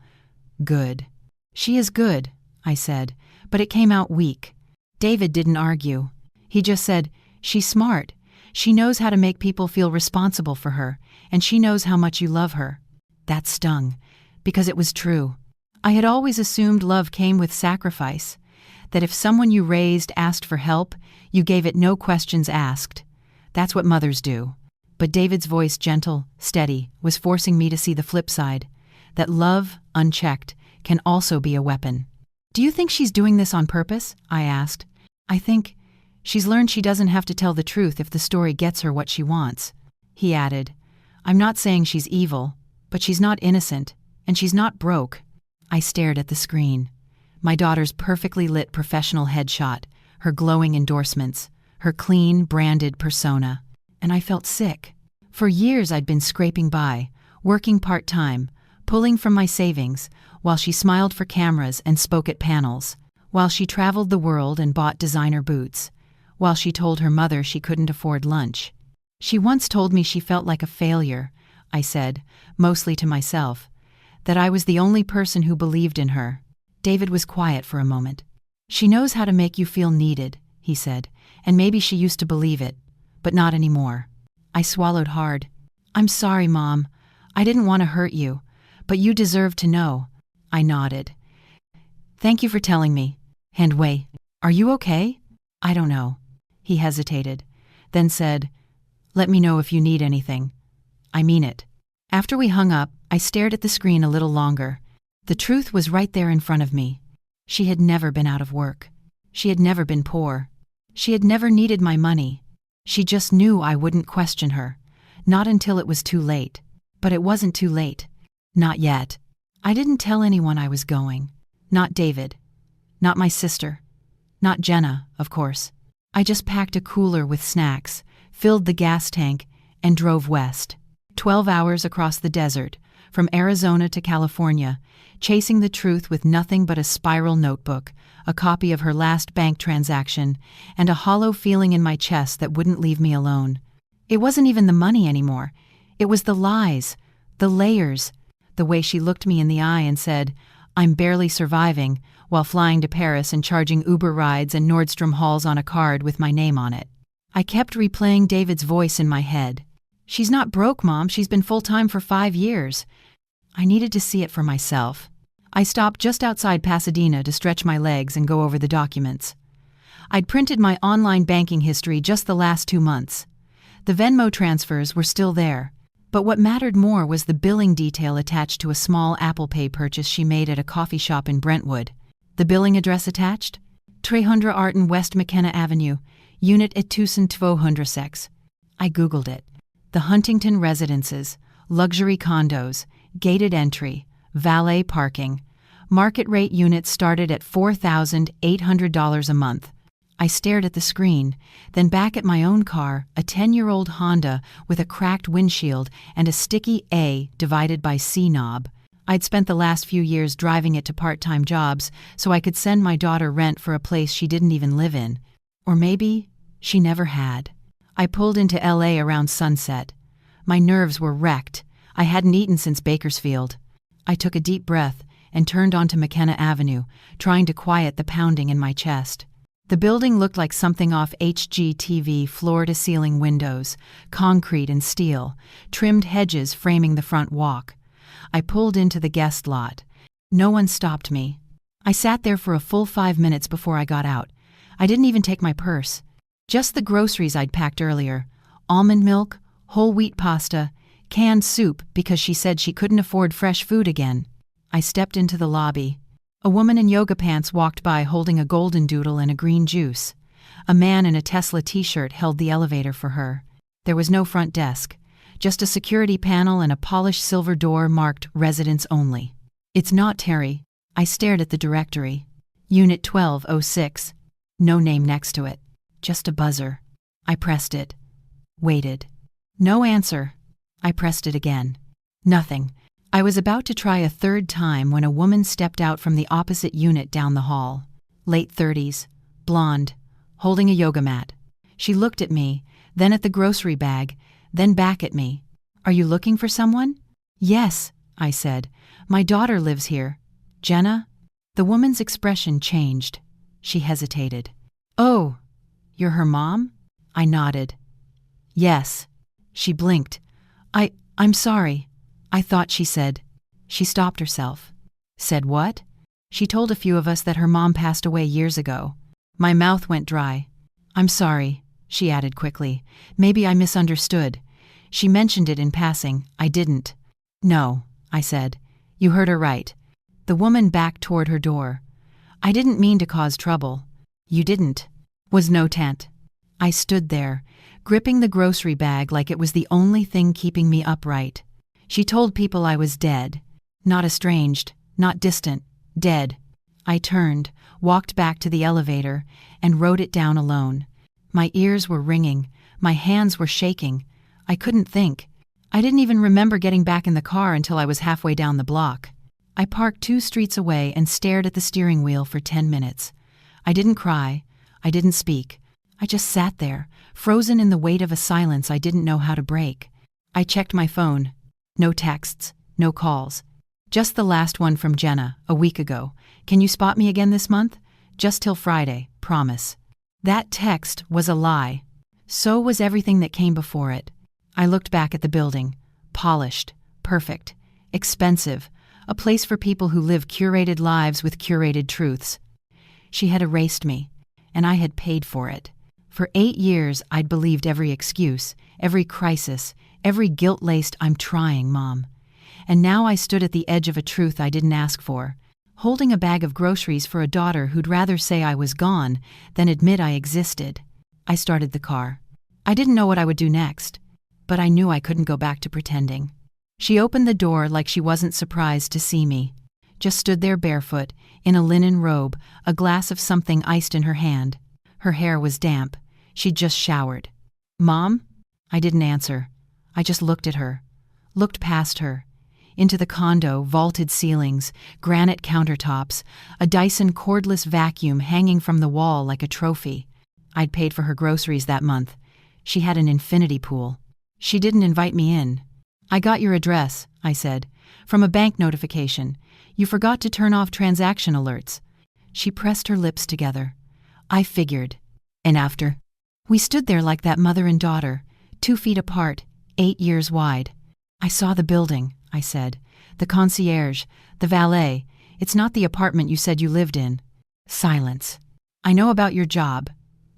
good. She is good, I said, but it came out weak. David didn't argue. He just said, she's smart. She knows how to make people feel responsible for her, and she knows how much you love her. That stung, because it was true. I had always assumed love came with sacrifice, that if someone you raised asked for help, you gave it no questions asked. That's what mothers do. But David's voice, gentle, steady, was forcing me to see the flip side, that love, unchecked, can also be a weapon. Do you think she's doing this on purpose? I asked. I think she's learned she doesn't have to tell the truth if the story gets her what she wants. He added, I'm not saying she's evil, but she's not innocent, and she's not broke. I stared at the screen. My daughter's perfectly lit professional headshot, her glowing endorsements, her clean, branded persona. And I felt sick. For years I'd been scraping by, working part-time, pulling from my savings, while she smiled for cameras and spoke at panels, while she traveled the world and bought designer boots, while she told her mother she couldn't afford lunch. She once told me she felt like a failure, I said, mostly to myself, that I was the only person who believed in her. David was quiet for a moment. She knows how to make you feel needed, he said, and maybe she used to believe it. But not anymore. I swallowed hard. I'm sorry, Mom. I didn't want to hurt you, but you deserve to know. I nodded. Thank you for telling me. And wait, are you okay? I don't know. He hesitated, then said, let me know if you need anything. I mean it. After we hung up, I stared at the screen a little longer. The truth was right there in front of me. She had never been out of work. She had never been poor. She had never needed my money. She just knew I wouldn't question her. Not until it was too late. But it wasn't too late. Not yet. I didn't tell anyone I was going. Not David. Not my sister. Not Jenna, of course. I just packed a cooler with snacks, filled the gas tank, and drove west. 12 hours across the desert, from Arizona to California, chasing the truth with nothing but a spiral notebook, a copy of her last bank transaction, and a hollow feeling in my chest that wouldn't leave me alone. It wasn't even the money anymore. It was the lies, the layers, the way she looked me in the eye and said, I'm barely surviving, while flying to Paris and charging Uber rides and Nordstrom hauls on a card with my name on it. I kept replaying David's voice in my head. She's not broke, Mom. She's been full-time for 5 years. I needed to see it for myself. I stopped just outside Pasadena to stretch my legs and go over the documents. I'd printed my online banking history just the last 2 months. The Venmo transfers were still there, but what mattered more was the billing detail attached to a small Apple Pay purchase she made at a coffee shop in Brentwood. The billing address attached? 300 Arten West McKenna Avenue, Unit 1206. I Googled it. The Huntington Residences, luxury condos, gated entry, valet parking. Market rate units started at $4,800 a month. I stared at the screen, then back at my own car, a 10-year-old Honda with a cracked windshield and a sticky A divided by C knob. I'd spent the last few years driving it to part-time jobs so I could send my daughter rent for a place she didn't even live in. Or maybe she never had. I pulled into LA around sunset. My nerves were wrecked. I hadn't eaten since Bakersfield. I took a deep breath and turned onto McKenna Avenue, trying to quiet the pounding in my chest. The building looked like something off HGTV, floor-to-ceiling windows, concrete and steel, trimmed hedges framing the front walk. I pulled into the guest lot. No one stopped me. I sat there for a full 5 minutes before I got out. I didn't even take my purse. Just the groceries I'd packed earlier. Almond milk, whole wheat pasta, canned soup because she said she couldn't afford fresh food again. I stepped into the lobby. A woman in yoga pants walked by holding a golden doodle and a green juice. A man in a Tesla t-shirt held the elevator for her. There was no front desk, just a security panel and a polished silver door marked Residents Only. It's not Terry. I stared at the directory. Unit 1206. No name next to it. Just a buzzer. I pressed it. Waited. No answer. I pressed it again. Nothing. I was about to try a third time when a woman stepped out from the opposite unit down the hall. Late 30s, blonde, holding a yoga mat. She looked at me, then at the grocery bag, then back at me. Are you looking for someone? Yes, I said. My daughter lives here. Jenna? The woman's expression changed. She hesitated. Oh, you're her mom? I nodded. Yes. She blinked. I'm sorry. I thought she said. She stopped herself. Said what? She told a few of us that her mom passed away years ago. My mouth went dry. I'm sorry, she added quickly. Maybe I misunderstood. She mentioned it in passing. I didn't. No, I said. You heard her right. The woman backed toward her door. I didn't mean to cause trouble. You didn't. Was no tent. I stood there, gripping the grocery bag like it was the only thing keeping me upright. She told people I was dead. Not estranged, not distant, dead. I turned, walked back to the elevator, and wrote it down alone. My ears were ringing, my hands were shaking. I couldn't think. I didn't even remember getting back in the car until I was halfway down the block. I parked 2 streets away and stared at the steering wheel for 10 minutes. I didn't cry. I didn't speak. I just sat there, frozen in the weight of a silence I didn't know how to break. I checked my phone. No texts, no calls. Just the last one from Jenna, a week ago. Can you spot me again this month? Just till Friday, promise. That text was a lie. So was everything that came before it. I looked back at the building. Polished, perfect, expensive, a place for people who live curated lives with curated truths. She had erased me, and I had paid for it. For 8 years, I'd believed every excuse, every crisis, every guilt-laced "I'm trying, Mom." And now I stood at the edge of a truth I didn't ask for, holding a bag of groceries for a daughter who'd rather say I was gone than admit I existed. I started the car. I didn't know what I would do next, but I knew I couldn't go back to pretending. She opened the door like she wasn't surprised to see me. Just stood there barefoot, in a linen robe, a glass of something iced in her hand. Her hair was damp. She'd just showered. Mom? I didn't answer. I just looked at her. Looked past her. Into the condo, vaulted ceilings, granite countertops, a Dyson cordless vacuum hanging from the wall like a trophy. I'd paid for her groceries that month. She had an infinity pool. She didn't invite me in. I got your address, I said, from a bank notification. You forgot to turn off transaction alerts. She pressed her lips together. I figured. And after? We stood there like that mother and daughter, 2 feet apart, 8 years wide. I saw the building, I said. the concierge, the valet. It's not the apartment you said you lived in." Silence. "I know about your job,"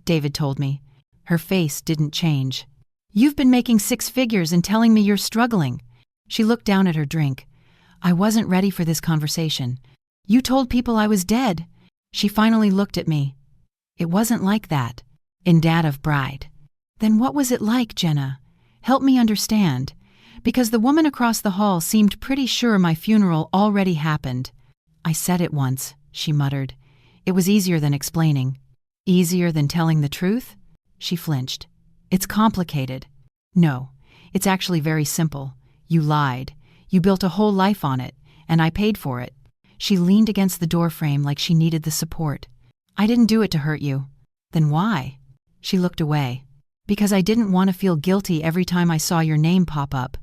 David told me. Her face didn't change. "You've been making 6 figures and telling me you're struggling." She looked down at her drink. "I wasn't ready for this conversation. You told people I was dead." She finally looked at me. "It wasn't like that. In Dad of Bride." "Then what was it like, Jenna? Help me understand." Because the woman across the hall seemed pretty sure my funeral already happened. "I said it once," she muttered. "It was easier than explaining." "Easier than telling the truth?" She flinched. "It's complicated." "No, it's actually very simple. You lied. You built a whole life on it, and I paid for it." She leaned against the doorframe like she needed the support. "I didn't do it to hurt you." "Then why?" She looked away. "Because I didn't want to feel guilty every time I saw your name pop up."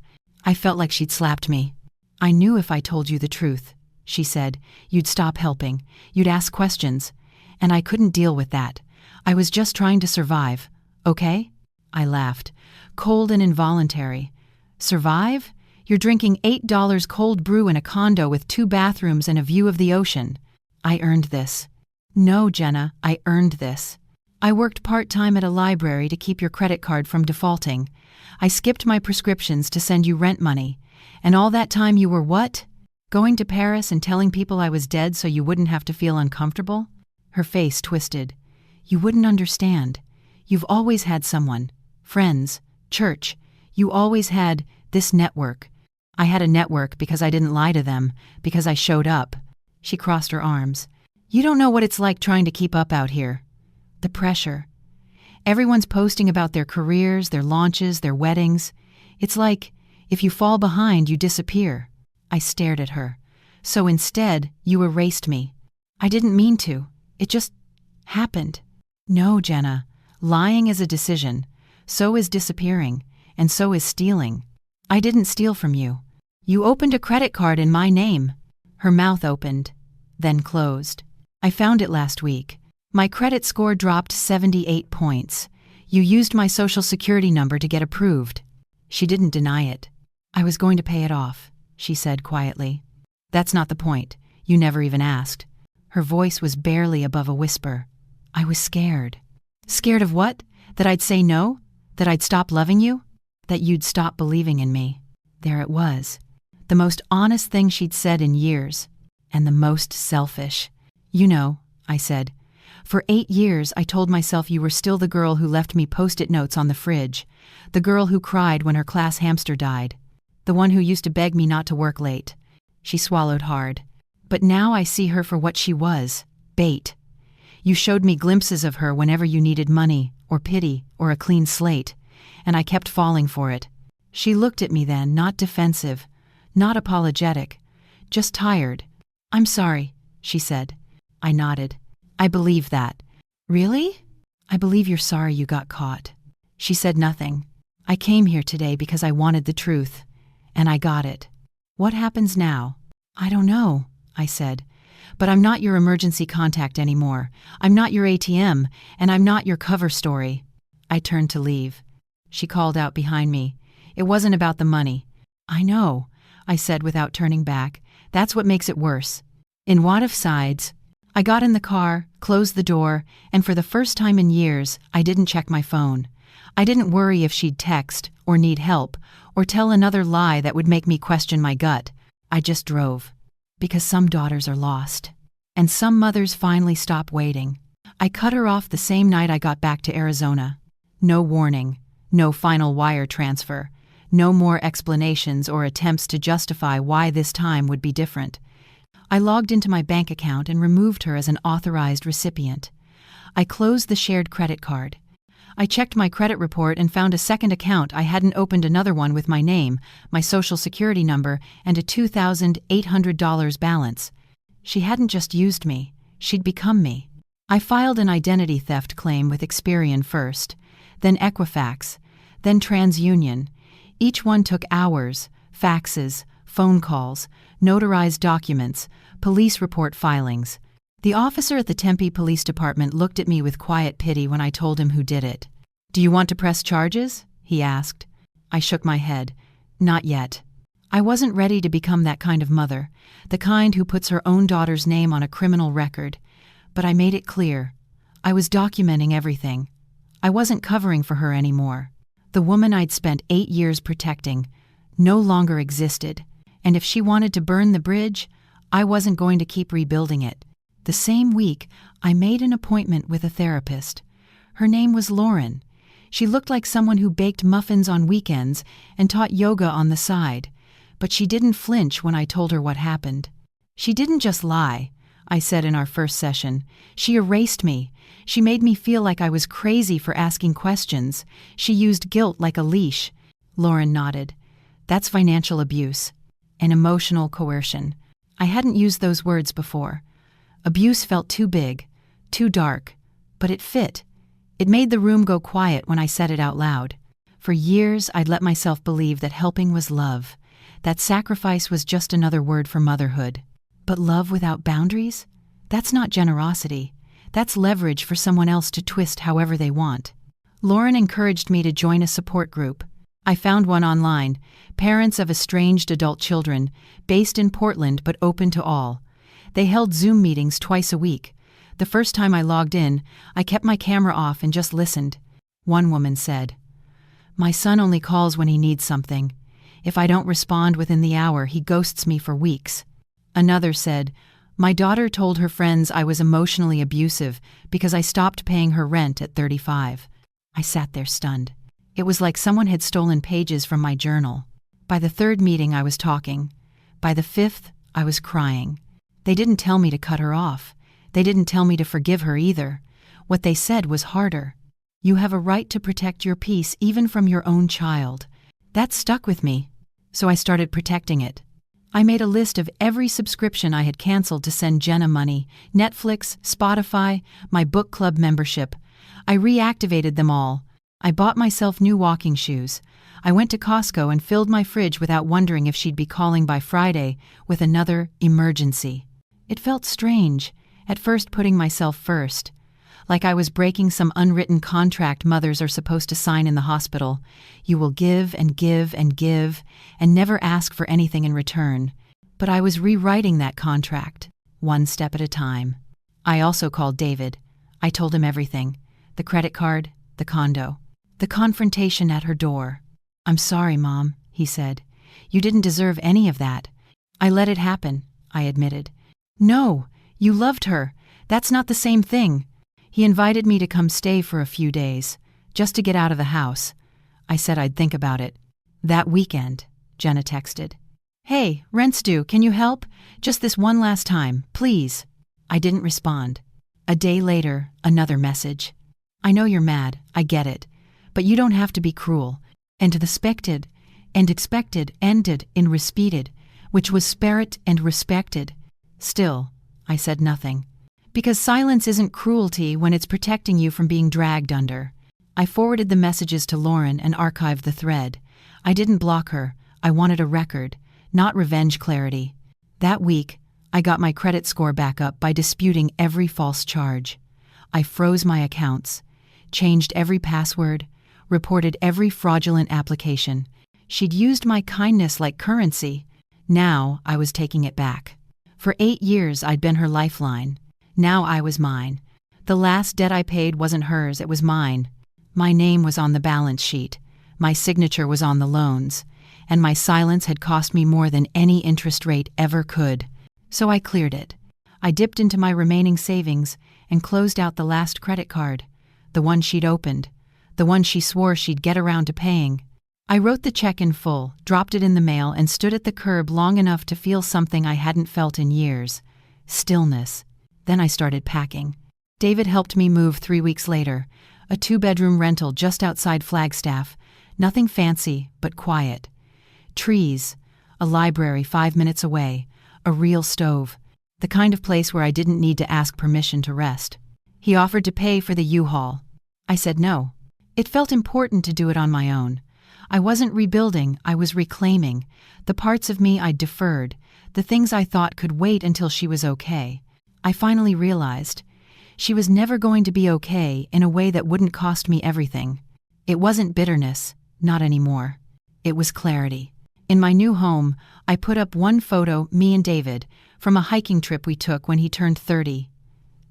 I felt like she'd slapped me. "I knew if I told you the truth," she said, "you'd stop helping. You'd ask questions. And I couldn't deal with that. I was just trying to survive. Okay?" I laughed. Cold and involuntary. "Survive? You're drinking $8 cold brew in a condo with 2 bathrooms and a view of the ocean." "I earned this." "No, Jenna, I earned this. I worked part-time at a library to keep your credit card from defaulting. I skipped my prescriptions to send you rent money. And all that time you were what? Going to Paris and telling people I was dead so you wouldn't have to feel uncomfortable?" Her face twisted. "You wouldn't understand. You've always had someone. Friends. Church. You always had this network." "I had a network because I didn't lie to them, because I showed up." She crossed her arms. "You don't know what it's like trying to keep up out here. The pressure. Everyone's posting about their careers, their launches, their weddings. It's like, if you fall behind, you disappear." I stared at her. "So instead, you erased me." "I didn't mean to. It just happened." "No, Jenna. Lying is a decision. So is disappearing. And so is stealing. I didn't steal from you. You opened a credit card in my name." Her mouth opened, then closed. "I found it last week. My credit score dropped 78 points. You used my social security number to get approved." She didn't deny it. "I was going to pay it off," she said quietly. "That's not the point. You never even asked." Her voice was barely above a whisper. "I was scared." "Scared of what? That I'd say no? That I'd stop loving you? That you'd stop believing in me?" There it was. The most honest thing she'd said in years. And the most selfish. "You know," I said. "For 8 years I told myself you were still the girl who left me Post-it notes on the fridge. The girl who cried when her class hamster died. The one who used to beg me not to work late." She swallowed hard. "But now I see her for what she was. Bait. You showed me glimpses of her whenever you needed money, or pity, or a clean slate. And I kept falling for it." She looked at me then, not defensive, not apologetic, just tired. "I'm sorry," she said. I nodded. "I believe that." "Really?" "I believe you're sorry you got caught." She said nothing. "I came here today because I wanted the truth. And I got it." "What happens now?" "I don't know," I said. "But I'm not your emergency contact anymore. I'm not your ATM, and I'm not your cover story." I turned to leave. She called out behind me. "It wasn't about the money." "I know," I said without turning back. "That's what makes it worse." In what if sides? I got in the car, closed the door, and for the first time in years, I didn't check my phone. I didn't worry if she'd text, or need help, or tell another lie that would make me question my gut. I just drove. Because some daughters are lost. And some mothers finally stop waiting. I cut her off the same night I got back to Arizona. No warning. No final wire transfer. No more explanations or attempts to justify why this time would be different. I logged into my bank account and removed her as an authorized recipient. I closed the shared credit card. I checked my credit report and found a second account. I hadn't opened another one with my name, my social security number, and a $2,800 balance. She hadn't just used me. She'd become me. I filed an identity theft claim with Experian first, then Equifax, then TransUnion. Each one took hours, faxes, phone calls, notarized documents, police report filings. The officer at the Tempe Police Department looked at me with quiet pity when I told him who did it. "Do you want to press charges?" he asked. I shook my head. "Not yet." I wasn't ready to become that kind of mother, the kind who puts her own daughter's name on a criminal record, but I made it clear. I was documenting everything. I wasn't covering for her anymore. The woman I'd spent 8 years protecting no longer existed, and if she wanted to burn the bridge, I wasn't going to keep rebuilding it. The same week, I made an appointment with a therapist. Her name was Lauren. She looked like someone who baked muffins on weekends and taught yoga on the side, but she didn't flinch when I told her what happened. She didn't just lie, I said in our first session. She erased me. She made me feel like I was crazy for asking questions. She used guilt like a leash. Lauren nodded. That's financial abuse. And emotional coercion. I hadn't used those words before. Abuse felt too big, too dark, but it fit. It made the room go quiet when I said it out loud. For years, I'd let myself believe that helping was love, that sacrifice was just another word for motherhood. But love without boundaries? That's not generosity. That's leverage for someone else to twist however they want. Lauren encouraged me to join a support group. I found one online, Parents of Estranged Adult Children, based in Portland but open to all. They held Zoom meetings twice a week. The first time I logged in, I kept my camera off and just listened. One woman said, "My son only calls when he needs something. If I don't respond within the hour, he ghosts me for weeks." Another said, "My daughter told her friends I was emotionally abusive because I stopped paying her rent at 35. I sat there stunned. It was like someone had stolen pages from my journal. By the third meeting, I was talking. By the fifth, I was crying. They didn't tell me to cut her off. They didn't tell me to forgive her either. What they said was harder. You have a right to protect your peace even from your own child. That stuck with me, so I started protecting it. I made a list of every subscription I had canceled to send Jenna money: Netflix, Spotify, my book club membership. I reactivated them all. I bought myself new walking shoes. I went to Costco and filled my fridge without wondering if she'd be calling by Friday with another emergency. It felt strange, at first putting myself first, like I was breaking some unwritten contract mothers are supposed to sign in the hospital. You will give and give and give and never ask for anything in return. But I was rewriting that contract, one step at a time. I also called David. I told him everything: the credit card, the condo, the confrontation at her door. "I'm sorry, Mom," he said. "You didn't deserve any of that." "I let it happen," I admitted. "No, you loved her. That's not the same thing." He invited me to come stay for a few days, just to get out of the house. I said I'd think about it. That weekend, Jenna texted, "Hey, rent's due, can you help? Just this one last time, please." I didn't respond. A day later, another message. "I know you're mad, I get it, but you don't have to be cruel." And the spected and expected ended in respited, which was spirit and respected. Still, I said nothing. Because silence isn't cruelty when it's protecting you from being dragged under. I forwarded the messages to Lauren and archived the thread. I didn't block her. I wanted a record, not revenge clarity. That week, I got my credit score back up by disputing every false charge. I froze my accounts, changed every password, reported every fraudulent application. She'd used my kindness like currency. Now I was taking it back. For 8 years, I'd been her lifeline. Now I was mine. The last debt I paid wasn't hers, it was mine. My name was on the balance sheet. My signature was on the loans. And my silence had cost me more than any interest rate ever could. So I cleared it. I dipped into my remaining savings and closed out the last credit card, the one she'd opened, the one she swore she'd get around to paying. I wrote the check in full, dropped it in the mail, and stood at the curb long enough to feel something I hadn't felt in years: stillness. Then I started packing. David helped me move 3 weeks later, a 2-bedroom rental just outside Flagstaff, nothing fancy, but quiet. Trees, a library 5 minutes away, a real stove, the kind of place where I didn't need to ask permission to rest. He offered to pay for the U-Haul. I said no. It felt important to do it on my own. I wasn't rebuilding, I was reclaiming. The parts of me I'd deferred, the things I thought could wait until she was okay. I finally realized she was never going to be okay in a way that wouldn't cost me everything. It wasn't bitterness, not anymore. It was clarity. In my new home, I put up one photo, me and David, from a hiking trip we took when he turned 30.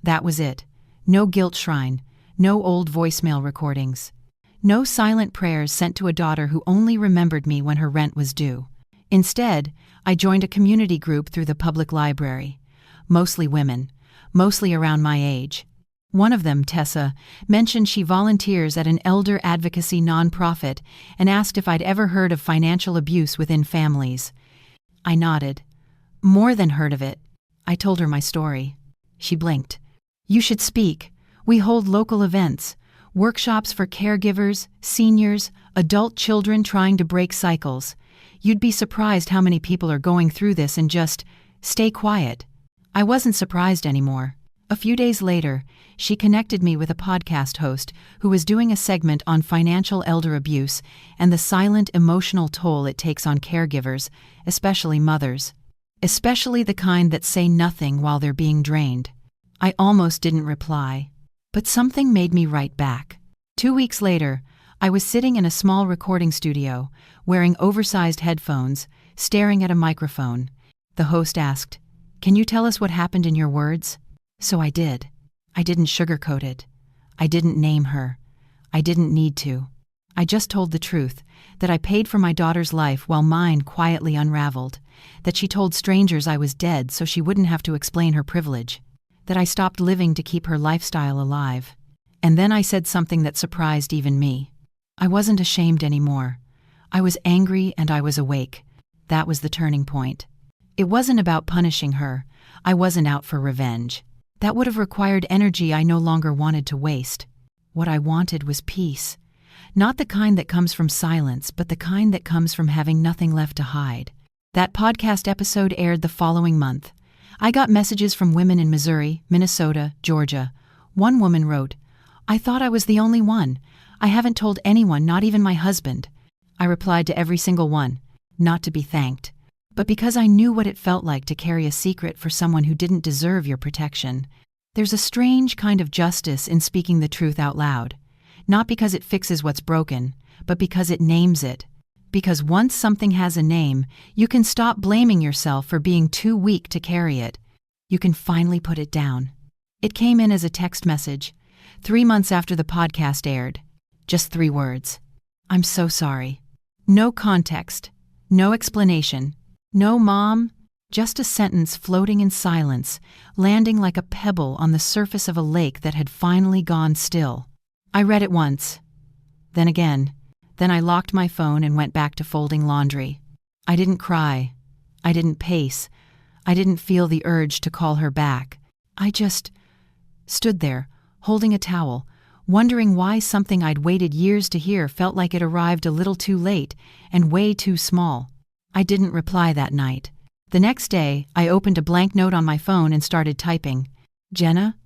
That was it. No guilt shrine, no old voicemail recordings. No silent prayers sent to a daughter who only remembered me when her rent was due. Instead, I joined a community group through the public library. Mostly women, mostly around my age. One of them, Tessa, mentioned she volunteers at an elder advocacy nonprofit and asked if I'd ever heard of financial abuse within families. I nodded. More than heard of it. I told her my story. She blinked. You should speak. We hold local events. Workshops for caregivers, seniors, adult children trying to break cycles. You'd be surprised how many people are going through this and just stay quiet. I wasn't surprised anymore. A few days later, she connected me with a podcast host who was doing a segment on financial elder abuse and the silent emotional toll it takes on caregivers, especially mothers. Especially the kind that say nothing while they're being drained. I almost didn't reply. But something made me write back. 2 weeks later, I was sitting in a small recording studio, wearing oversized headphones, staring at a microphone. The host asked, "Can you tell us what happened in your words?" So I did. I didn't sugarcoat it. I didn't name her. I didn't need to. I just told the truth, that I paid for my daughter's life while mine quietly unraveled, that she told strangers I was dead so she wouldn't have to explain her privilege, that I stopped living to keep her lifestyle alive. And then I said something that surprised even me. I wasn't ashamed anymore. I was angry and I was awake. That was the turning point. It wasn't about punishing her. I wasn't out for revenge. That would have required energy I no longer wanted to waste. What I wanted was peace. Not the kind that comes from silence, but the kind that comes from having nothing left to hide. That podcast episode aired the following month. I got messages from women in Missouri, Minnesota, Georgia. One woman wrote, "I thought I was the only one. I haven't told anyone, not even my husband." I replied to every single one, not to be thanked, but because I knew what it felt like to carry a secret for someone who didn't deserve your protection. There's a strange kind of justice in speaking the truth out loud, not because it fixes what's broken, but because it names it. Because once something has a name, you can stop blaming yourself for being too weak to carry it. You can finally put it down. It came in as a text message, 3 months after the podcast aired. Just 3 words. "I'm so sorry." No context, no explanation, no mom, just a sentence floating in silence, landing like a pebble on the surface of a lake that had finally gone still. I read it once, then again. Then I locked my phone and went back to folding laundry. I didn't cry. I didn't pace. I didn't feel the urge to call her back. I just stood there, holding a towel, wondering why something I'd waited years to hear felt like it arrived a little too late and way too small. I didn't reply that night. The next day, I opened a blank note on my phone and started typing. "Jenna,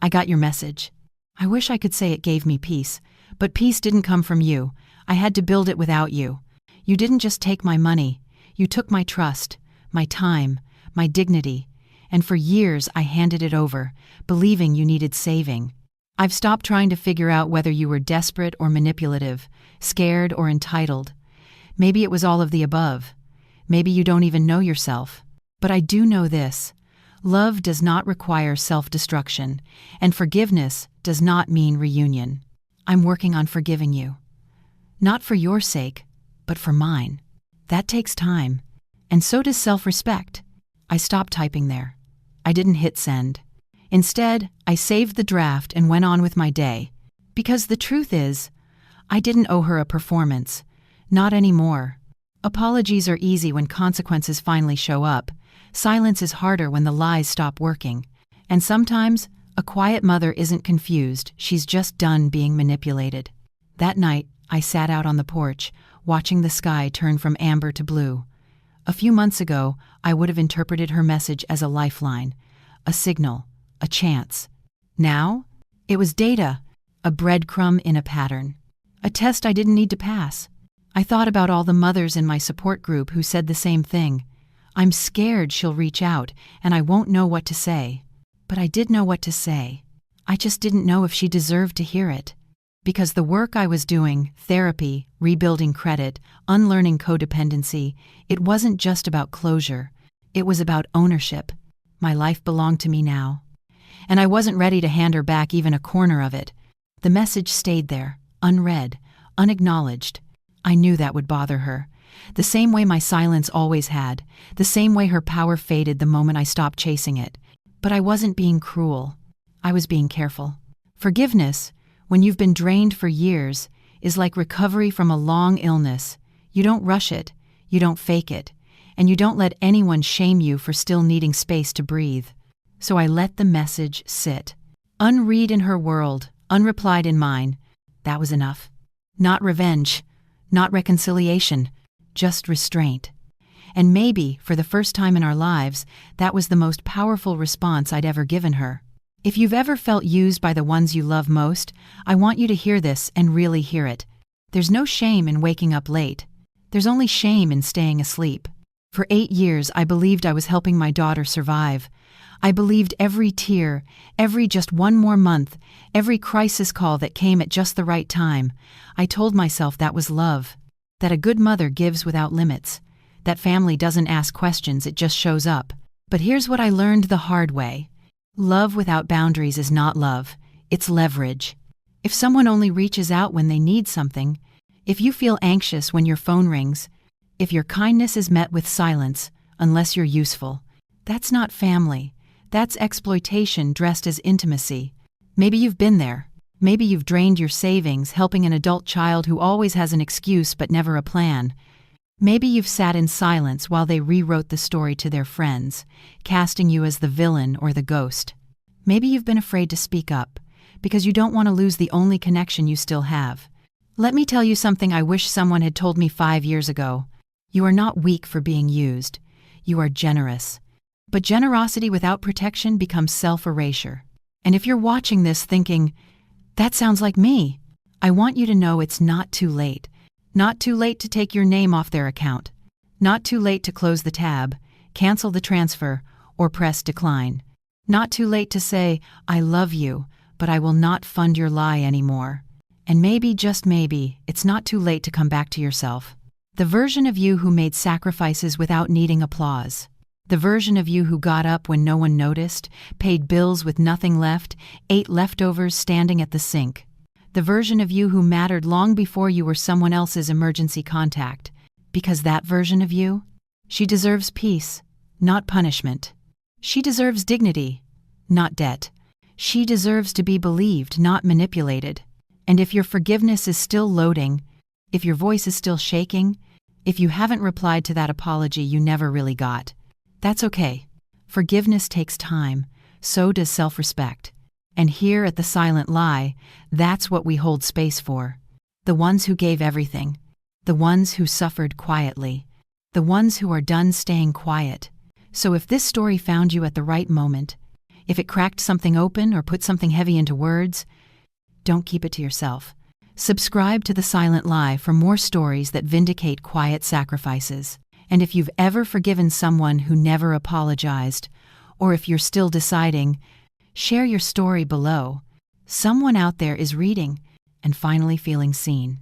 I got your message. I wish I could say it gave me peace, but peace didn't come from you. I had to build it without you. You didn't just take my money. You took my trust, my time, my dignity, and for years I handed it over, believing you needed saving. I've stopped trying to figure out whether you were desperate or manipulative, scared or entitled. Maybe it was all of the above. Maybe you don't even know yourself. But I do know this. Love does not require self-destruction, and forgiveness does not mean reunion. I'm working on forgiving you. Not for your sake, but for mine. That takes time. And so does self-respect." I stopped typing there. I didn't hit send. Instead, I saved the draft and went on with my day. Because the truth is, I didn't owe her a performance. Not anymore. Apologies are easy when consequences finally show up. Silence is harder when the lies stop working. And sometimes, a quiet mother isn't confused, she's just done being manipulated. That night, I sat out on the porch, watching the sky turn from amber to blue. A few months ago, I would have interpreted her message as a lifeline, a signal, a chance. Now, it was data, a breadcrumb in a pattern, a test I didn't need to pass. I thought about all the mothers in my support group who said the same thing. I'm scared she'll reach out, and I won't know what to say. But I did know what to say. I just didn't know if she deserved to hear it. Because the work I was doing, therapy, rebuilding credit, unlearning codependency, it wasn't just about closure. It was about ownership. My life belonged to me now. And I wasn't ready to hand her back even a corner of it. The message stayed there, unread, unacknowledged. I knew that would bother her. The same way my silence always had, the same way her power faded the moment I stopped chasing it. But I wasn't being cruel. I was being careful. Forgiveness, when you've been drained for years, is like recovery from a long illness. You don't rush it, you don't fake it, and you don't let anyone shame you for still needing space to breathe. So I let the message sit. Unread in her world, unreplied in mine. That was enough. Not revenge, not reconciliation, just restraint. And maybe, for the first time in our lives, that was the most powerful response I'd ever given her. If you've ever felt used by the ones you love most, I want you to hear this and really hear it. There's no shame in waking up late. There's only shame in staying asleep. For 8 years, I believed I was helping my daughter survive. I believed every tear, every just one more month, every crisis call that came at just the right time. I told myself that was love, that a good mother gives without limits, that family doesn't ask questions, it just shows up. But here's what I learned the hard way. Love without boundaries is not love, it's leverage. If someone only reaches out when they need something, if you feel anxious when your phone rings, if your kindness is met with silence, unless you're useful, that's not family. That's exploitation dressed as intimacy. Maybe you've been there. Maybe you've drained your savings helping an adult child who always has an excuse but never a plan. Maybe you've sat in silence while they rewrote the story to their friends, casting you as the villain or the ghost. Maybe you've been afraid to speak up, because you don't want to lose the only connection you still have. Let me tell you something I wish someone had told me 5 years ago. You are not weak for being used. You are generous. But generosity without protection becomes self-erasure. And if you're watching this thinking, that sounds like me, I want you to know it's not too late. Not too late to take your name off their account. Not too late to close the tab, cancel the transfer, or press decline. Not too late to say, I love you, but I will not fund your lie anymore. And maybe, just maybe, it's not too late to come back to yourself. The version of you who made sacrifices without needing applause. The version of you who got up when no one noticed, paid bills with nothing left, ate leftovers standing at the sink. The version of you who mattered long before you were someone else's emergency contact. Because that version of you, she deserves peace, not punishment. She deserves dignity, not debt. She deserves to be believed, not manipulated. And if your forgiveness is still loading, if your voice is still shaking, if you haven't replied to that apology you never really got, that's okay. Forgiveness takes time, so does self-respect. And here at The Silent Lie, that's what we hold space for. The ones who gave everything. The ones who suffered quietly. The ones who are done staying quiet. So if this story found you at the right moment, if it cracked something open or put something heavy into words, don't keep it to yourself. Subscribe to The Silent Lie for more stories that vindicate quiet sacrifices. And if you've ever forgiven someone who never apologized, or if you're still deciding, share your story below. Someone out there is reading and finally feeling seen.